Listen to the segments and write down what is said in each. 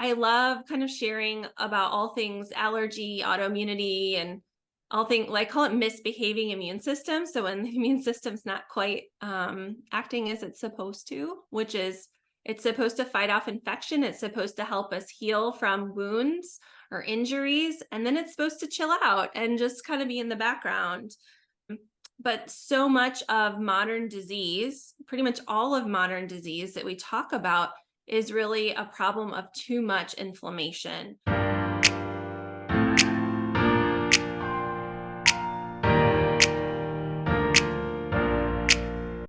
I love kind of sharing about all things allergy, autoimmunity, and all things like call it misbehaving immune system. So when the immune system's not quite acting as it's supposed to, which is it's supposed to fight off infection, it's supposed to help us heal from wounds or injuries, and then it's supposed to chill out and just kind of be in the background. But so much of modern disease, pretty much all of modern disease that we talk about, is really a problem of too much inflammation.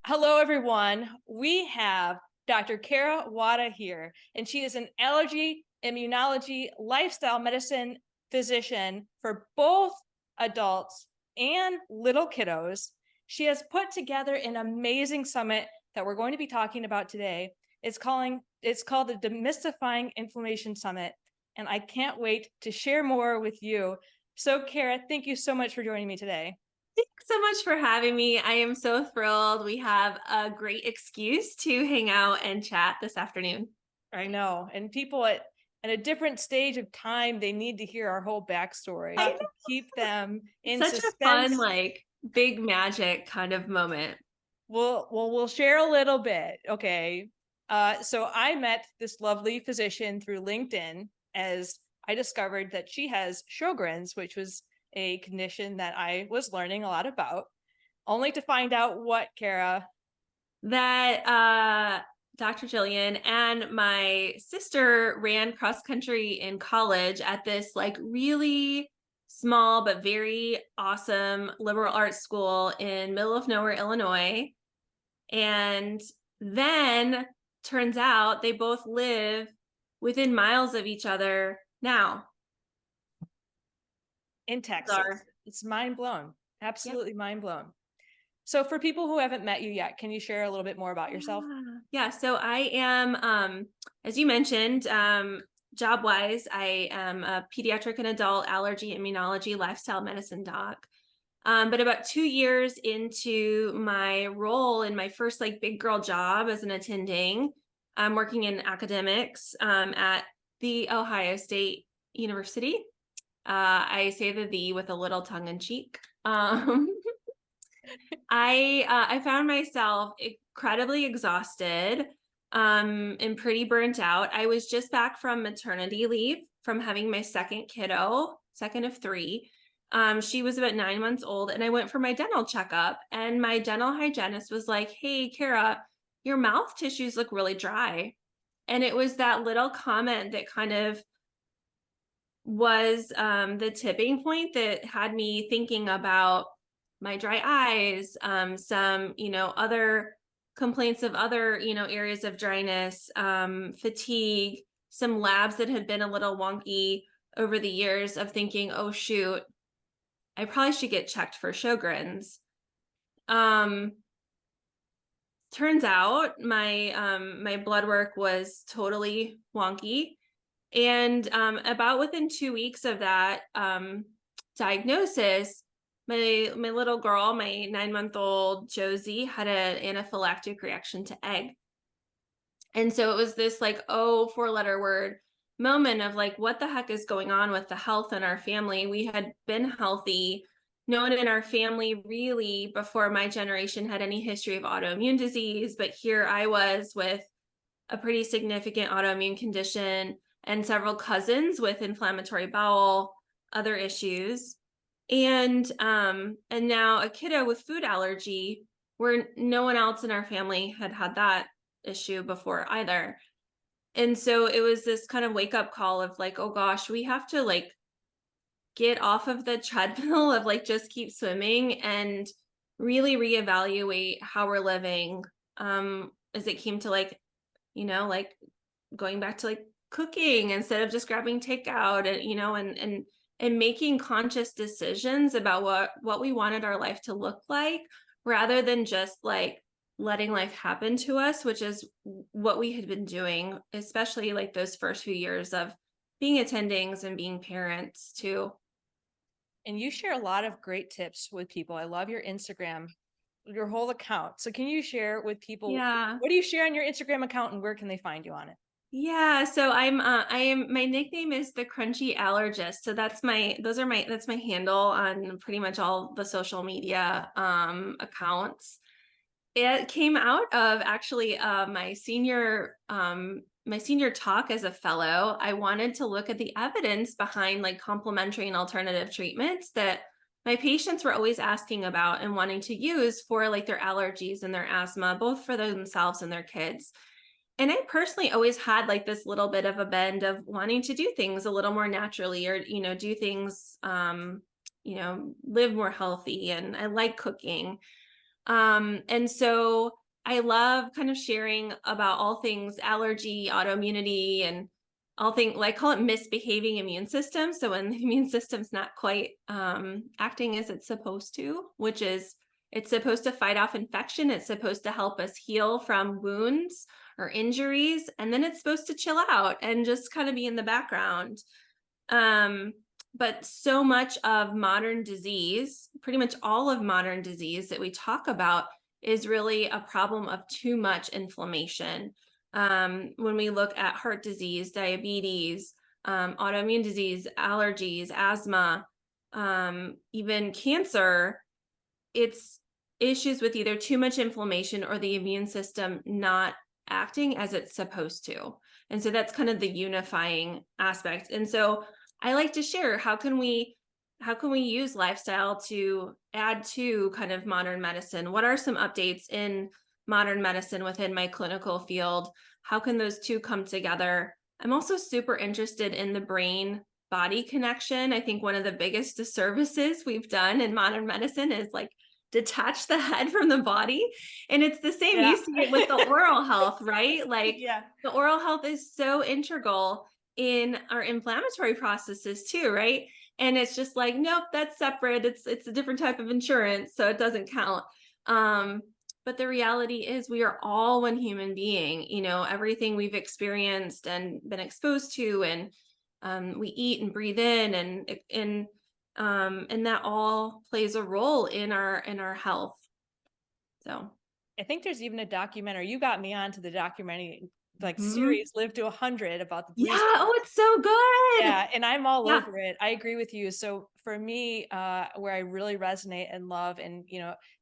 Hello, everyone. We have Dr. Kara Wada here, and she is an allergy, immunology, lifestyle medicine physician for both adults and little kiddos. She has put together an amazing summit that we're going to be talking about today. It's called the Demystifying Inflammation Summit, and I can't wait to share more with you. So, Kara, thank you so much for joining me today. Thanks so much for having me. I am so thrilled. We have a great excuse to hang out and chat this afternoon. I know. And people at a different stage of time, they need to hear our whole backstory I know. to keep them It's in such a fun, suspense. big magic kind of moment. We'll share a little bit. Okay. So I met this lovely physician through LinkedIn as I discovered that she has Sjogren's, which was a condition that I was learning a lot about, only to find out what, Kara. That Dr. Jillian and my sister ran cross country in college at this really small but very awesome liberal arts school in middle of nowhere, Illinois. And then turns out they both live within miles of each other now. In Texas. Bizarre. It's mind blown. Yep. Absolutely mind blown. So for people who haven't met you yet, can you share a little bit more about yourself? Yeah. So I am, as you mentioned, job wise, I am a pediatric and adult allergy, immunology, lifestyle medicine doc. But about 2 years into my role in my first big girl job as an attending, I'm working in academics at the Ohio State University. I say the with a little tongue in cheek. I found myself incredibly exhausted and pretty burnt out. I was just back from maternity leave from having my second kiddo, second of three. She was about 9 months old, and I went for my dental checkup, and my dental hygienist was like, "Hey, Kara, your mouth tissues look really dry." And it was that little comment that kind of was the tipping point that had me thinking about my dry eyes, some, other complaints of other, areas of dryness, fatigue, some labs that had been a little wonky over the years of thinking, oh, shoot, I probably should get checked for Sjogren's. Um, Turns out my blood work was totally wonky. And about within 2 weeks of that diagnosis, my little girl, my 9-month-old Josie, had an anaphylactic reaction to egg. And so it was this oh, four-letter word moment of what the heck is going on with the health in our family? We had been healthy. No one in our family really before my generation had any history of autoimmune disease, but here I was with a pretty significant autoimmune condition and several cousins with inflammatory bowel, other issues. And now a kiddo with food allergy where no one else in our family had had that issue before either. And so it was this kind of wake up call of oh gosh, we have to get off of the treadmill of just keep swimming and really reevaluate how we're living as it came to going back to cooking instead of just grabbing takeout, and making conscious decisions about what we wanted our life to look like rather than just letting life happen to us, which is what we had been doing, especially those first few years of being attendings and being parents too. And you share a lot of great tips with people. I love your Instagram, your whole account. So can you share with people, Yeah. what do you share on your Instagram account and where can they find you on it? Yeah, so I am my nickname is the Crunchy Allergist. So that's my handle on pretty much all the social media accounts. It came out of actually my senior talk as a fellow. I wanted to look at the evidence behind like complementary and alternative treatments that my patients were always asking about and wanting to use for like their allergies and their asthma, both for themselves and their kids. And I personally always had like this little bit of a bend of wanting to do things a little more naturally, or, do things, live more healthy. And I like cooking. And so I love kind of sharing about all things allergy, autoimmunity, and all things like call it misbehaving immune system. So when the immune system's not quite acting as it's supposed to, which is it's supposed to fight off infection, it's supposed to help us heal from wounds or injuries, and then it's supposed to chill out and just kind of be in the background. Um, but so much of modern disease, pretty much all of modern disease that we talk about, is really a problem of too much inflammation. When we look at heart disease, diabetes, autoimmune disease, allergies, asthma, even cancer, it's issues with either too much inflammation or the immune system not acting as it's supposed to. And so that's kind of the unifying aspect. And so I like to share how can we use lifestyle to add to kind of modern medicine? What are some updates in modern medicine within my clinical field? How can those two come together? I'm also super interested in the brain body connection. I think one of the biggest disservices we've done in modern medicine is like detach the head from the body. And it's the same. Yeah. You see it with the oral health, right? Like Yeah. the oral health is so integral in our inflammatory processes too, right? And it's just like, nope, that's separate. It's a different type of insurance, so it doesn't count. Um, but the reality is we are all one human being, everything we've experienced and been exposed to, and we eat and breathe in, and that all plays a role in our health. So I think there's even a documentary. You got me onto the documentary like mhm. series Live to 100 about the Yeah, blue. oh, it's so good. Yeah, and I'm all Yeah. over it. I agree with you. So for me, where I really resonate and love, and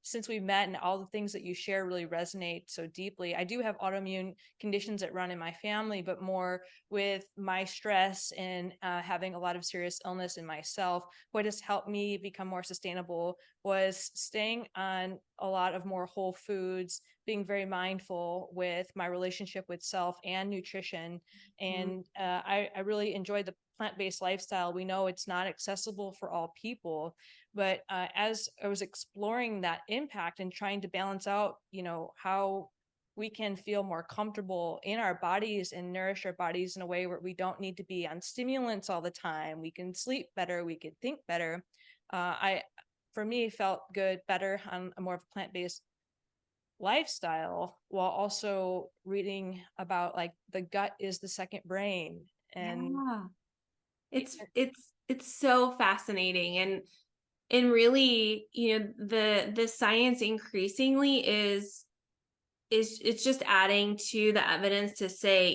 since we met and all the things that you share really resonate so deeply, I do have autoimmune conditions that run in my family, but more with my stress and having a lot of serious illness in myself. What has helped me become more sustainable was staying on a lot of more whole foods, being very mindful with my relationship with self and nutrition. Mhm. And I really enjoyed the plant-based lifestyle. We know it's not accessible for all people, but as I was exploring that impact and trying to balance out, how we can feel more comfortable in our bodies and nourish our bodies in a way where we don't need to be on stimulants all the time. We can sleep better. We can think better. I, for me, felt good, better on a more of a plant-based lifestyle while also reading about like the gut is the second brain and Yeah. y- It's so fascinating, and really, the science increasingly is it's just adding to the evidence to say,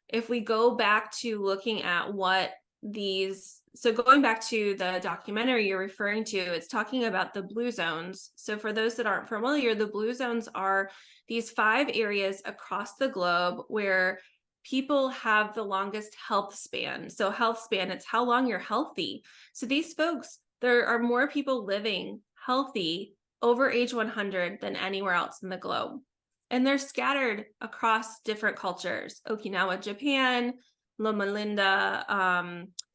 if we go back to looking at what these so going back to the documentary you're referring to, it's talking about the blue zones. So for those that aren't familiar, the blue zones are these 5 areas across the globe where people have the longest health span. So health span, it's how long you're healthy. So these folks, there are more people living healthy over age 100 than anywhere else in the globe. And they're scattered across different cultures: Okinawa, Japan; Loma Linda,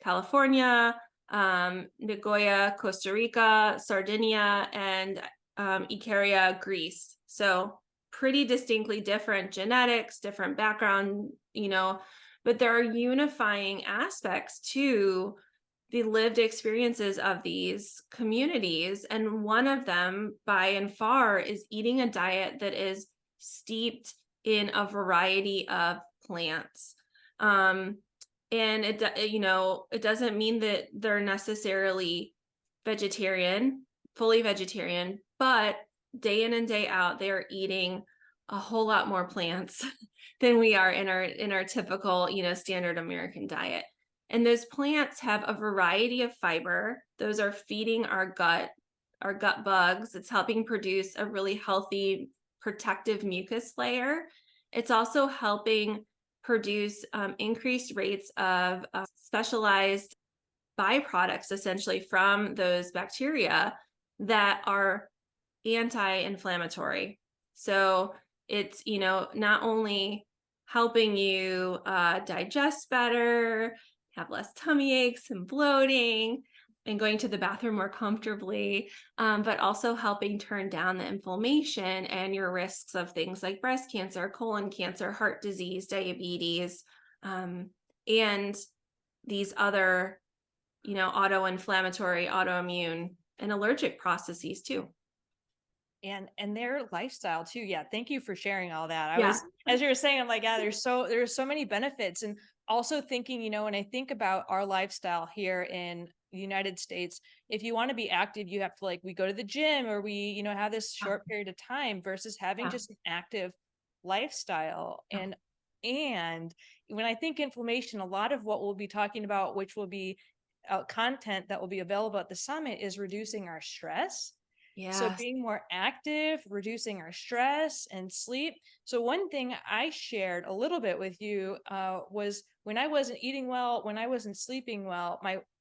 California; Nagoya, Costa Rica; Sardinia; and Ikaria, Greece. So pretty distinctly different genetics, different background, but there are unifying aspects to the lived experiences of these communities. And one of them, by and far, is eating a diet that is steeped in a variety of plants. Um, and it doesn't mean that they're necessarily fully vegetarian, but day in and day out, they are eating a whole lot more plants than we are in our typical, standard American diet. And those plants have a variety of fiber. Those are feeding our gut bugs. It's helping produce a really healthy protective mucus layer. It's also helping produce increased rates of specialized byproducts essentially from those bacteria that are anti-inflammatory. So it's, not only helping you digest better, have less tummy aches and bloating, and going to the bathroom more comfortably, but also helping turn down the inflammation and your risks of things like breast cancer, colon cancer, heart disease, diabetes, and these other, auto-inflammatory, autoimmune, and allergic processes too. And their lifestyle too. Yeah, thank you for sharing all that. I Yeah. was, as you were saying, I'm like, yeah, there's so many benefits. And also thinking, when I think about our lifestyle here in the United States, if you want to be active, you have to, like, we go to the gym, or we, have this Yeah. short period of time versus having Yeah. just an active lifestyle. Yeah. And when I think inflammation, a lot of what we'll be talking about, which will be content that will be available at the summit, is reducing our stress. So Yes. being more active, reducing our stress and sleep. So one thing I shared a little bit with you was when I wasn't eating well, when I wasn't sleeping well,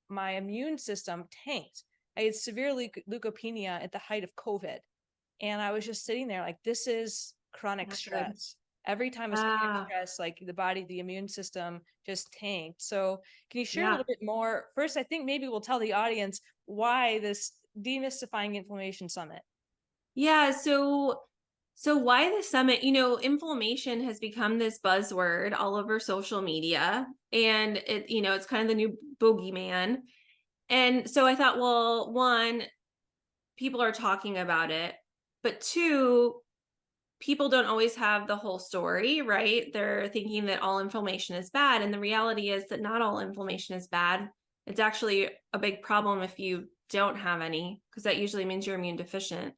my immune system tanked. I had severe leukopenia at the height of COVID, and I was just sitting there like, this is chronic Not good. stress. Every time I was hitting Ah, stress, like the body, the immune system just tanked. So can you share a yeah. little bit more? First, I think maybe we'll tell the audience why this Demystifying Inflammation Summit. Yeah. So why the summit? Inflammation has become this buzzword all over social media, and it's kind of the new boogeyman. And so I thought, well, one, people are talking about it, but two, people don't always have the whole story, right? They're thinking that all inflammation is bad. And the reality is that not all inflammation is bad. It's actually a big problem if you don't have any, because that usually means you're immune deficient.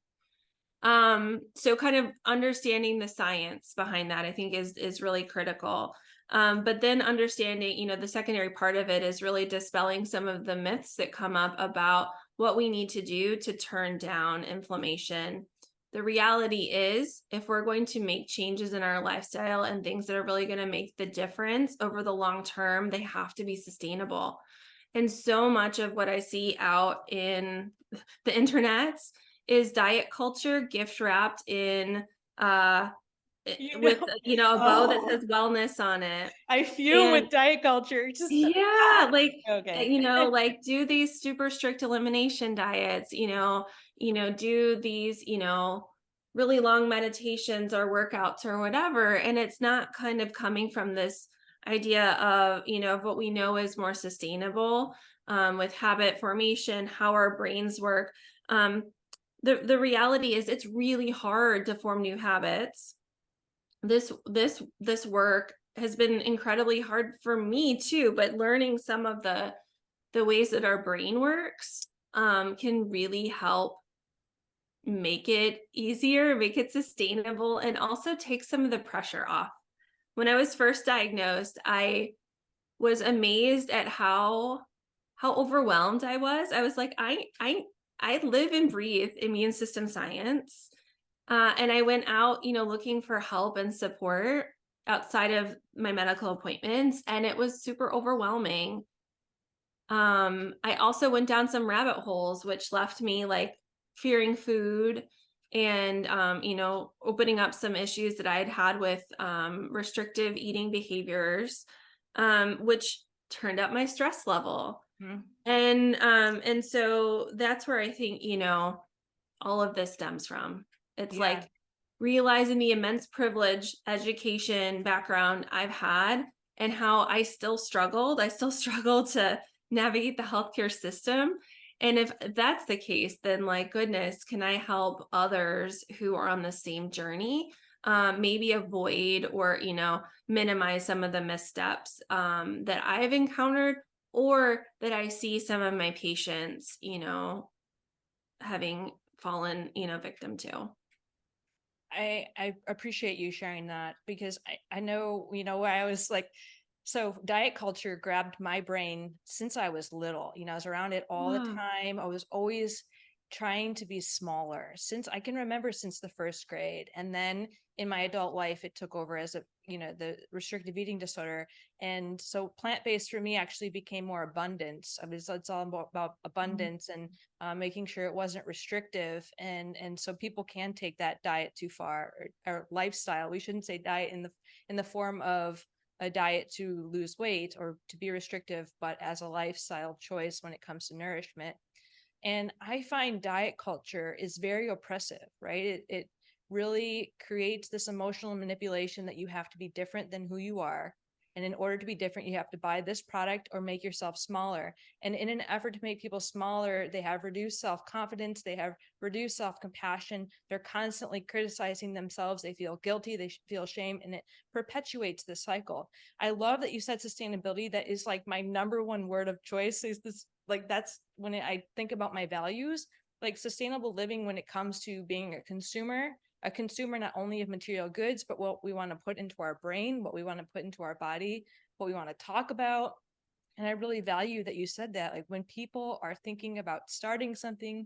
So kind of understanding the science behind that, I think is really critical. But then understanding, the secondary part of it is really dispelling some of the myths that come up about what we need to do to turn down inflammation. The reality is, if we're going to make changes in our lifestyle and things that are really going to make the difference over the long term, they have to be sustainable. And so much of what I see out in the internet is diet culture gift wrapped in You with know, a bow that oh, says wellness on it. I fume And with diet culture. Just yeah, like okay. like do these super strict elimination diets, do these, really long meditations or workouts or whatever. And it's not kind of coming from this idea of, of what we know is more sustainable, with habit formation, how our brains work. Um, the reality is it's really hard to form new habits. This work has been incredibly hard for me too, but learning some of the ways that our brain works can really help make it easier, make it sustainable, and also take some of the pressure off. When I was first diagnosed, I was amazed at how overwhelmed I was. I was like, I live and breathe immune system science. And I went out, looking for help and support outside of my medical appointments, and it was super overwhelming. I also went down some rabbit holes, which left me like fearing food and, opening up some issues that I had had with restrictive eating behaviors, which turned up my stress level. Mhm. And so that's where I think, all of this stems from. It's Yeah. like realizing the immense privilege, education, background I've had and how I still struggled. I still struggle to navigate the healthcare system. And if that's the case, then like, goodness, can I help others who are on the same journey? Maybe avoid or, minimize some of the missteps that I've encountered or that I see some of my patients, having fallen, victim to. I appreciate you sharing that because I know, I was like, so diet culture grabbed my brain since I was little. I was around it all the Wow. time. I was always trying to be smaller since I can remember, since the first grade. And then in my adult life, it took over as the restrictive eating disorder. And so plant-based for me actually became more abundance. I mean, it's all about Mhm. abundance and making sure it wasn't restrictive. And so people can take that diet too far, or lifestyle. We shouldn't say diet in the form of a diet to lose weight or to be restrictive, but as a lifestyle choice when it comes to nourishment. And I find diet culture is very oppressive, right? It really creates this emotional manipulation that you have to be different than who you are. And in order to be different, you have to buy this product or make yourself smaller. And in an effort to make people smaller, they have reduced self confidence, they have reduced self compassion. They're constantly criticizing themselves. They feel guilty, they feel shame, and it perpetuates the cycle. I love that you said sustainability. That is like my number one word of choice. Is this like that's when I think about my values, like sustainable living when it comes to being a consumer not only of material goods, but what we want to put into our brain, what we want to put into our body, what we want to talk about. And I really value that you said that. Like when people are thinking about starting something,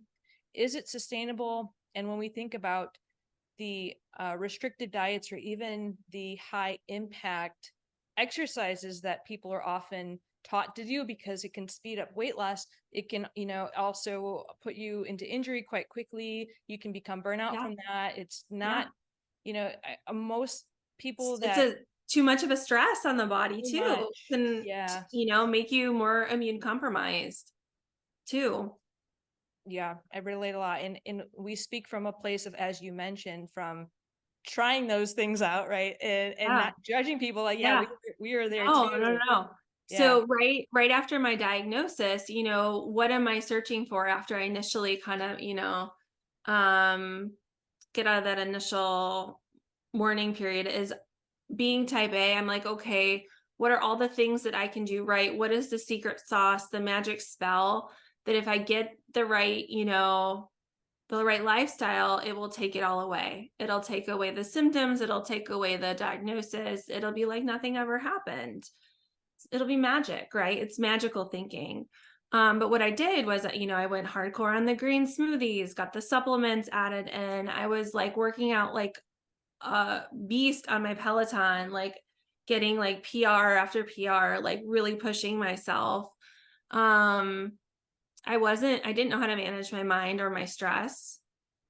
is it sustainable? And when we think about the restricted diets or even the high impact exercises that people are often taught to do because it can speed up weight loss, it can also put you into injury quite quickly. You can become burnout Yeah. from that. It's not, Yeah. most people It's that a too much of a stress on the body too too. much, Can, yeah. make you more immune compromised too. Yeah, I relate a lot. And we speak from a place of, as you mentioned, from trying those things out, right? And Yeah. not judging people, like, yeah, Yeah. we are there No, no, too. no. Yeah. So right after my diagnosis, what am I searching for after I initially kind of, um get out of that initial mourning period is being type A. I'm like, okay, what are all the things that I can do right? What is the secret sauce, the magic spell that if I get the right lifestyle, it will take it all away. It'll take away the symptoms, it'll take away the diagnosis. It'll be like nothing ever happened. It'll be magic, right? It's magical thinking. But what I did was, I went hardcore on the green smoothies, got the supplements added in. I was like working out like a beast on my Peloton, like getting like PR after PR, like really pushing myself. Um, I didn't know how to manage my mind or my stress.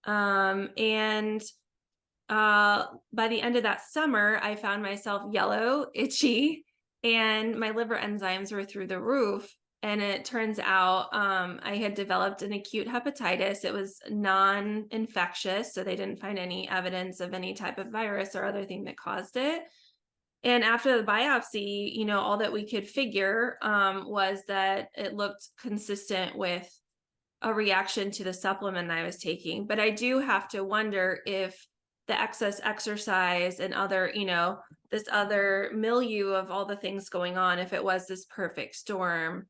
And by the end of that summer, I found myself yellow, itchy, and my liver enzymes were through the roof. And it turns out I had developed an acute hepatitis. It was non infectious, so they didn't find any evidence of any type of virus or other thing that caused it. And after the biopsy, all that we could figure was that it looked consistent with a reaction to the supplement I was taking. But I do have to wonder if the excess exercise and other, this other milieu of all the things going on, if it was this perfect storm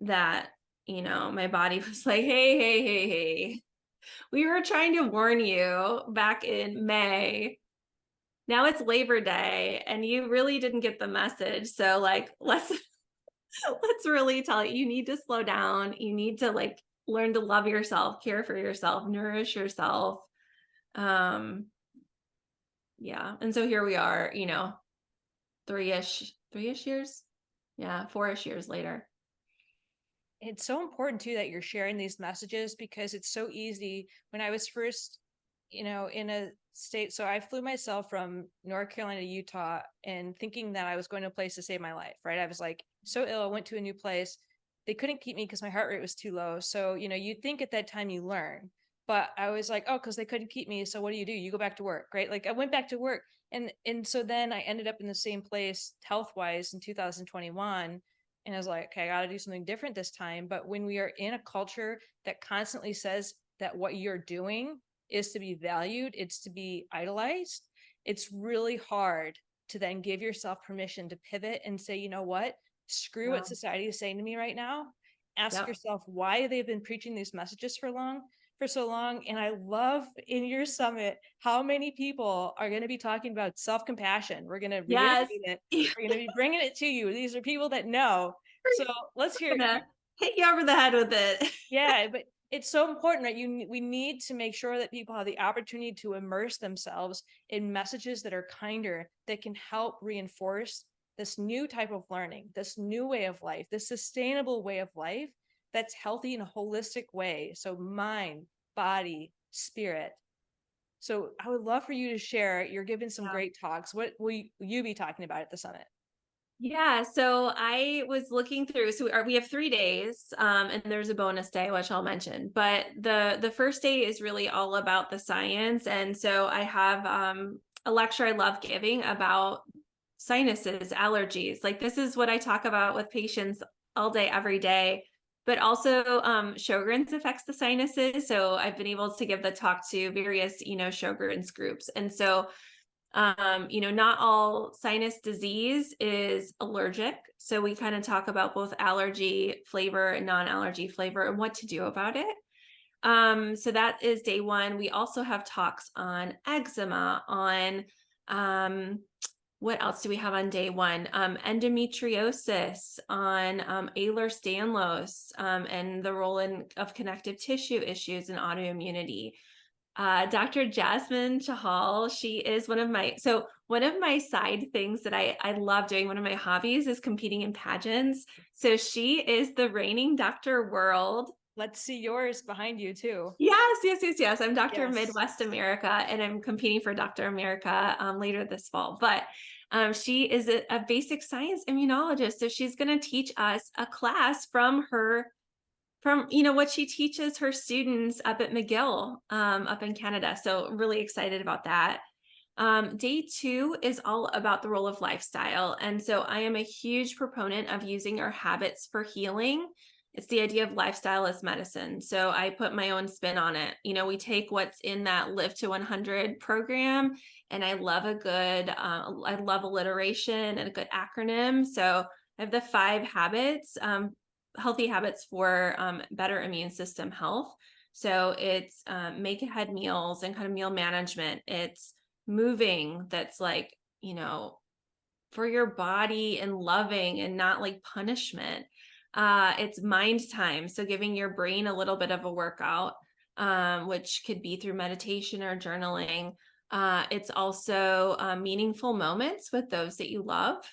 that, my body was like, hey, hey, hey, hey, we were trying to warn you back in May. Now it's Labor Day and you really didn't get the message. So like let's really tell you need to slow down. You need to like learn to love yourself, care for yourself, nourish yourself. Um, yeah. And so here we are, three-ish years. Yeah, 4-ish years later. It's so important too that you're sharing these messages because it's so easy. When I was first, in a state, so I flew myself from North Carolina to Utah and thinking that I was going to a place to save my life, right? I was like so ill, I went to a new place. They couldn't keep me because my heart rate was too low. So, you think at that time you learn, but I was like, oh, because they couldn't keep me. So what do? You go back to work, right? Like I went back to work. And so then I ended up in the same place health wise in 2021. And I was like, okay, I got to do something different this time. But when we are in a culture that constantly says that what you're doing is to be valued, it's to be idolized, it's really hard to then give yourself permission to pivot and say, you know what? Screw Yeah. what society is saying to me right now. Ask Yep. yourself why they've been preaching these messages for for so long. And I love in your summit how many people are going to be talking about self-compassion. We're going to Yes. reiterate it. We're going to be bringing it to you. These are people that know. So let's hear. We're gonna hit you over the head with it. Yeah, but it's so important, right? We need to make sure that people have the opportunity to immerse themselves in messages that are kinder, that can help reinforce this new type of learning, this new way of life, this sustainable way of life that's healthy in a holistic way. So mind, body, spirit. So I would love for you to share. You're giving some Yeah. great talks. What will you be talking about at the summit? Yeah, so I was looking through. So we have 3 days, and there's a bonus day, which I'll mention. But the first day is really all about the science, and so I have a lecture I love giving about sinuses, allergies. Like this is what I talk about with patients all day, every day. But also Sjogren's affects the sinuses. So I've been able to give the talk to various, Sjogren's groups, and so not all sinus disease is allergic. So we kind of talk about both allergy flavor and non-allergy flavor and what to do about it. So that is day one. We also have talks on eczema, on what else do we have on day one? Endometriosis, on Ehlers-Danlos, and the role of connective tissue issues in autoimmunity. Dr. Jasmine Chahal, she is one of my side things that I love doing. One of my hobbies is competing in pageants. So she is the reigning Dr. World. Let's see yours behind you too. Yes. I'm Dr. Yes. Midwest America, and I'm competing for Dr. America later this fall. But she is a basic science immunologist. So she's going to teach us a class from what she teaches her students up at McGill, up in Canada. So I'm really excited about that. Day two is all about the role of lifestyle. And so I am a huge proponent of using our habits for healing. It's the idea of lifestyle as medicine. So I put my own spin on it. We take what's in that Live to 100 program, and I love I love alliteration and a good acronym. So I have the 5 habits, healthy habits for better immune system health. So it's make ahead meals and kind of meal management. It's moving that's like, for your body and loving and not like punishment. It's mind time. So giving your brain a little bit of a workout, which could be through meditation or journaling. It's also meaningful moments with those that you love.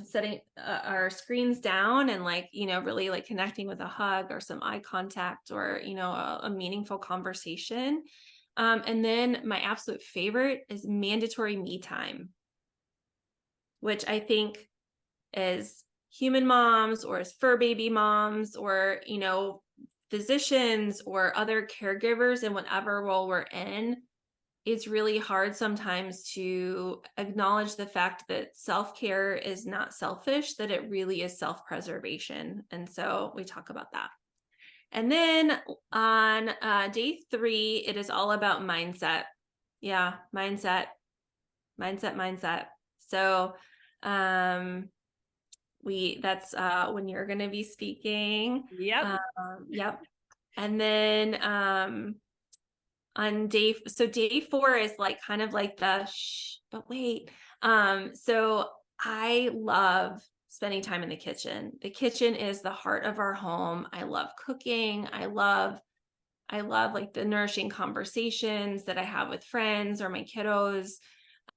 Setting our screens down and really like connecting with a hug or some eye contact or, a meaningful conversation. And then my absolute favorite is mandatory me time, which I think as human moms or as fur baby moms or, physicians or other caregivers in whatever role we're in, it's really hard sometimes to acknowledge the fact that self-care is not selfish, that it really is self-preservation. And so we talk about that. And then on day 3, it is all about mindset. Yeah, mindset. So that's when you're going to be speaking. Yep. Yep. And then on day 4 is like kind of like but wait. So I love spending time in the kitchen. The kitchen is the heart of our home. I love cooking. I love like the nourishing conversations that I have with friends or my kiddos.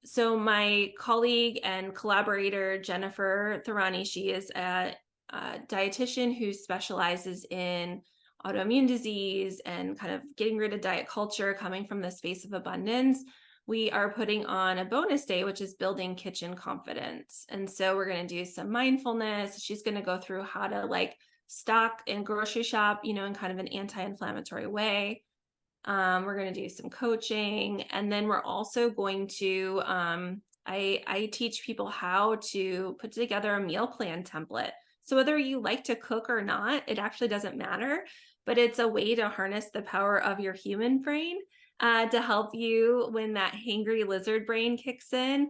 So my colleague and collaborator, Jennifer Thorani, she is a dietitian who specializes in autoimmune disease and kind of getting rid of diet culture, coming from the space of abundance. We are putting on a bonus day, which is building kitchen confidence. And so we're going to do some mindfulness. She's going to go through how to like stock and grocery shop, in kind of an anti-inflammatory way. We're going to do some coaching, and then we're also going to I teach people how to put together a meal plan template. So whether you like to cook or not, it actually doesn't matter, but it's a way to harness the power of your human brain to help you when that hangry lizard brain kicks in,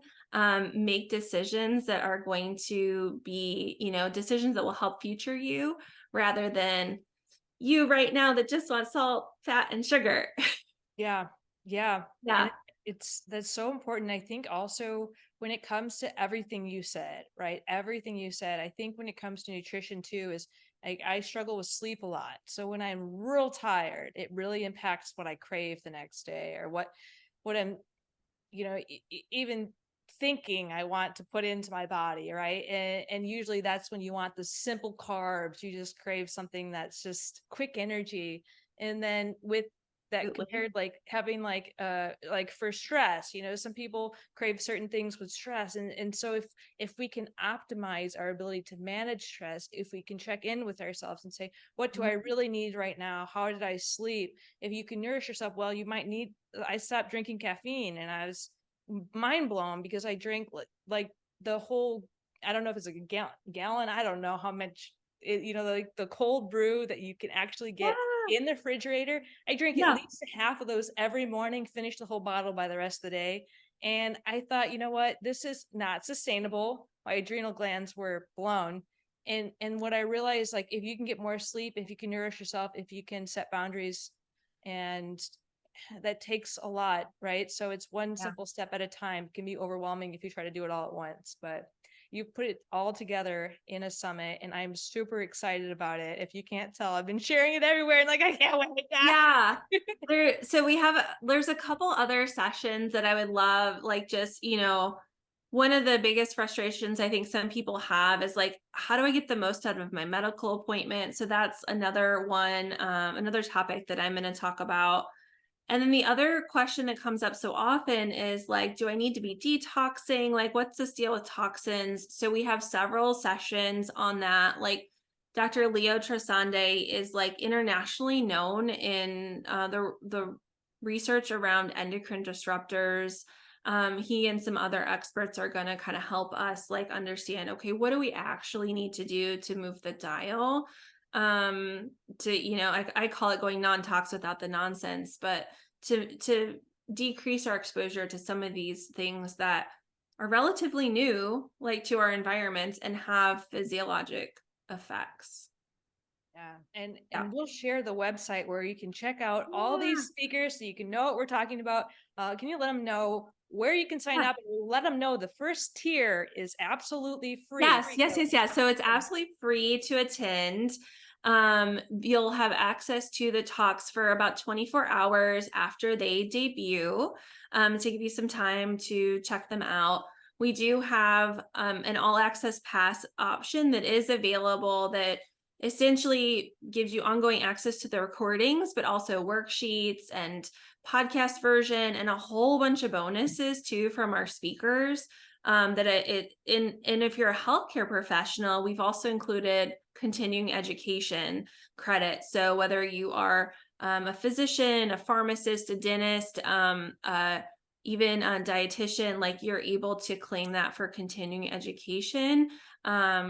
make decisions that are going to be, decisions that will help future you rather than you right now that just wants salt, fat, and sugar. Yeah. Yeah. And Yeah. that's so important. I think also when it comes to everything you said, right? Everything you said, I think when it comes to nutrition too, is I struggle with sleep a lot. So when I'm real tired, it really impacts what I crave the next day, or what I'm, even thinking I want to put into my body, right? And usually that's when you want the simple carbs. You just crave something that's just quick energy. And then with that Absolutely. compared, like having like for stress, some people crave certain things with stress. And so if we can optimize our ability to manage stress, if we can check in with ourselves and say, what do I Mhm. really need right now? How did I sleep? If you can nourish yourself well, you might need. I stopped drinking caffeine, and I was mind blown because I drink like the whole. I don't know if it's like a gallon. I don't know how much. Like the cold brew that you can actually get Yeah. in the refrigerator. I drink at Yeah. least half of those every morning. Finish the whole bottle by the rest of the day. And I thought, you know what, this is not sustainable. My adrenal glands were blown. And what I realized, like, if you can get more sleep, if you can nourish yourself, if you can set boundaries, and that takes a lot, right? So it's one Yeah. simple step at a time. It can be overwhelming if you try to do it all at once, but you put it all together in a summit, and I'm super excited about it. If you can't tell, I've been sharing it everywhere, and like I can't wait. Yeah. So there's a couple other sessions that I would love, like just, one of the biggest frustrations I think some people have is like, how do I get the most out of my medical appointment? So that's another one, another topic that I'm going to talk about. And then the other question that comes up so often is like, do I need to be detoxing? Like, what's this deal with toxins? So we have several sessions on that. Like, Dr. Leo Trasande is like internationally known in the research around endocrine disruptors. He and some other experts are going to kind of help us like understand, okay, what do we actually need to do to move the dial? To, I call it going non-tox without the nonsense, but to decrease our exposure to some of these things that are relatively new, like to our environments, and have physiologic effects. Yeah. And Yeah. and we'll share the website where you can check out all Yeah. these speakers so you can know what we're talking about. Can you let them know where you can sign Yeah. up? And we'll let them know the first tier is absolutely free. Yes, yes, So yes, yes. So it's absolutely free to attend. You'll have access to the talks for about 24 hours after they debut, to give you some time to check them out. We do have an all access pass option that is available that essentially gives you ongoing access to the recordings, but also worksheets and podcast version and a whole bunch of bonuses too from our speakers. That and if you're a healthcare professional, we've also included continuing education credit. So whether you are a physician, a pharmacist, a dentist, even a dietitian, like you're able to claim that for continuing education,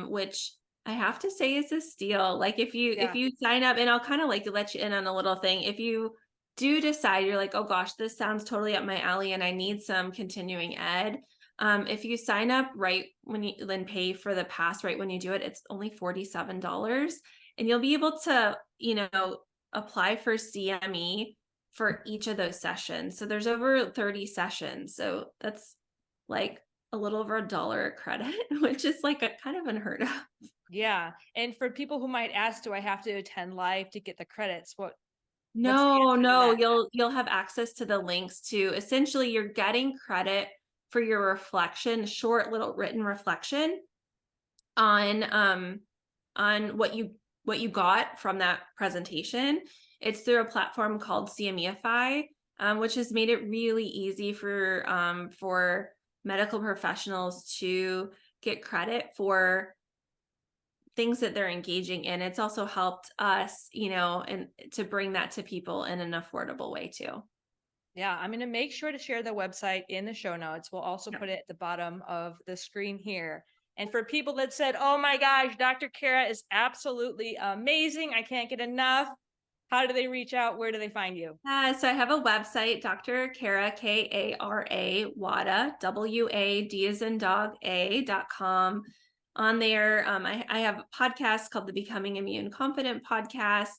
which I have to say is a steal. Like if yeah. you sign up, and I'll kind of like let you in on a little thing. If you do decide you're like, oh gosh, this sounds totally up my alley and I need some continuing ed, if you sign up right when you then pay for the pass right when you do it, it's only $47. And you'll be able to, apply for CME for each of those sessions. So there's over 30 sessions. So that's like a little over $1 a credit, which is like a kind of unheard of. Yeah. And for people who might ask, do I have to attend live to get the credits? What's the No, answer to no, that? you'll have access to the links to essentially you're getting credit for your reflection, short little written reflection on what you got from that presentation. It's through a platform called CMEify, which has made it really easy for medical professionals to get credit for things that they're engaging in. It's also helped us, and to bring that to people in an affordable way too. Yeah, I'm going to make sure to share the website in the show notes. We'll also Yeah. put it at the bottom of the screen here. And for people that said, oh my gosh, Dr. Kara is absolutely amazing, I can't get enough, how do they reach out? Where do they find you? So I have a website, Dr. Kara, Kara, Wada, WAD as in dog, A.com. On there, I have a podcast called the Becoming Immune Confident podcast.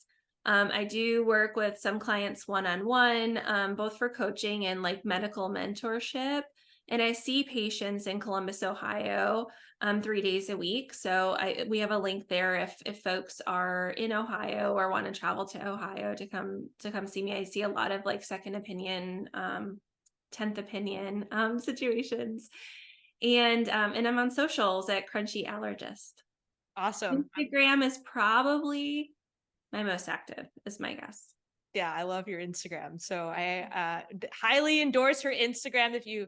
I do work with some clients one-on-one, both for coaching and like medical mentorship. And I see patients in Columbus, Ohio, 3 days a week. So we have a link there if folks are in Ohio or want to travel to Ohio to come see me. I see a lot of like second opinion, 10th opinion situations. And I'm on socials at Crunchy Allergist. Awesome. Instagram is probably my most active, is my guess. Yeah, I love your Instagram. So I highly endorse her Instagram if you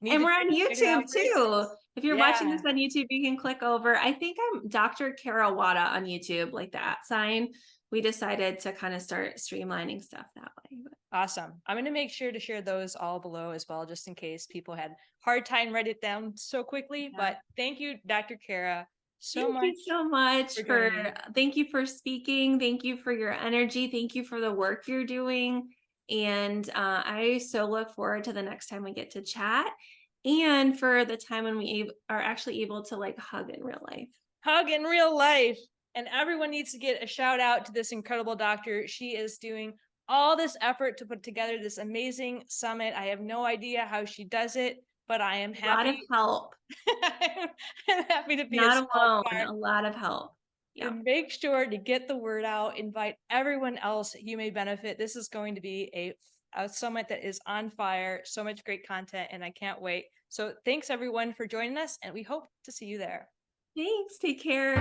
need And to we're on check it out YouTube first. too. If you're watching Yeah. this on YouTube, you can click over. I think I'm Dr. Kara Wada on YouTube, like the @ sign. We decided to kind of start streamlining stuff that way. But Awesome. I'm going to make sure to share those all below as well, just in case people had hard time write it down so quickly. yeah. But thank you, Dr. Kara, so Thank you much so much for for joining me. thank you for speaking. Thank you for your energy. Thank you for the work you're doing. And I so look forward to the next time we get to chat and for the time when we are actually able to like hug in real life. Hug in real life. And everyone needs to get a shout out to this incredible doctor. She is doing all this effort to put together this amazing summit. I have no idea how she does it, but I am A lot of happy. help, I'm happy to be a not small alone, part. a lot of help. Yeah. And make sure to get the word out, invite everyone else you may benefit. This is going to be a summit that is on fire, so much great content, and I can't wait. So thanks everyone for joining us, and we hope to see you there. Thanks. Take care.